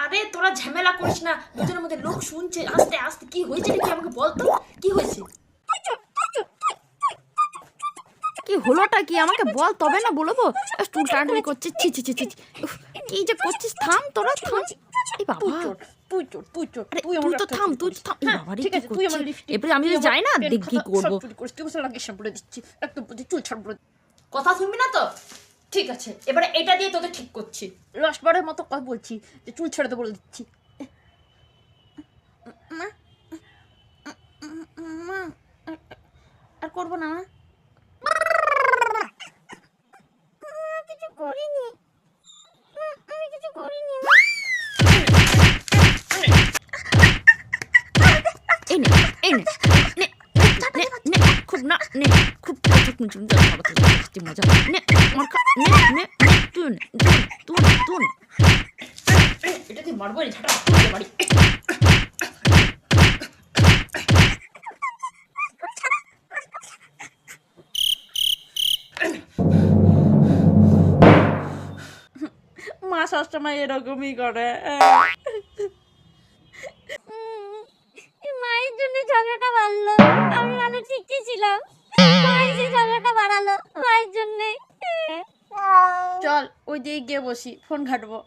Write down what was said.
আরে তোরা ঝামেলা করিস না, দুজনের মধ্যে লোক শুনছে। আস্তে আস্তে কি হয়েছে কি আমাকে বলতো, কি হয়েছে? কি হলোটা কি আমাকে বল, তবে না বলবো। চুল টানাটানি করছিস, ছি ছি ছি ছি। কি যে করছিস, থাম তোরা থাম। এই বাবা, তুই চোর আরে তুই তো থাম, তুই তো থাম। এই বাবা রে, কি করছিস? এবারে আমি যদি যাই না, দেখ কি করবো। চুল ছাড়বো, কথা শুনবি না তো? ঠিক আছে, এবারে এটা দিয়ে তোকে ঠিক করছি। লাস্টবারের মতো কথা বলছি যে চুল ছেড়ে তো বলে দিচ্ছি। আর করবো না। কিছু করিনি, আমি কিছু করিনি। এই নে, এই নে, নে, নে, নে, খুব না, নে, খুব মজা। নে, মার খা, নে, নে, তুই নে, তুই নে, তুই নে। এটা তুই মারবো রে, ঝাঁটা বাড়ি। মা সবসময় এরকমই করে। মায়ের জন্য ঝগড়াটা বাড়লো, আমি ভালো ঠিকই ছিলাম, মায়ের যে ঝগড়াটা বাড়ালো মায়ের জন্য। চল ওই দিকে গিয়ে বসি, ফোন ঘাটবো।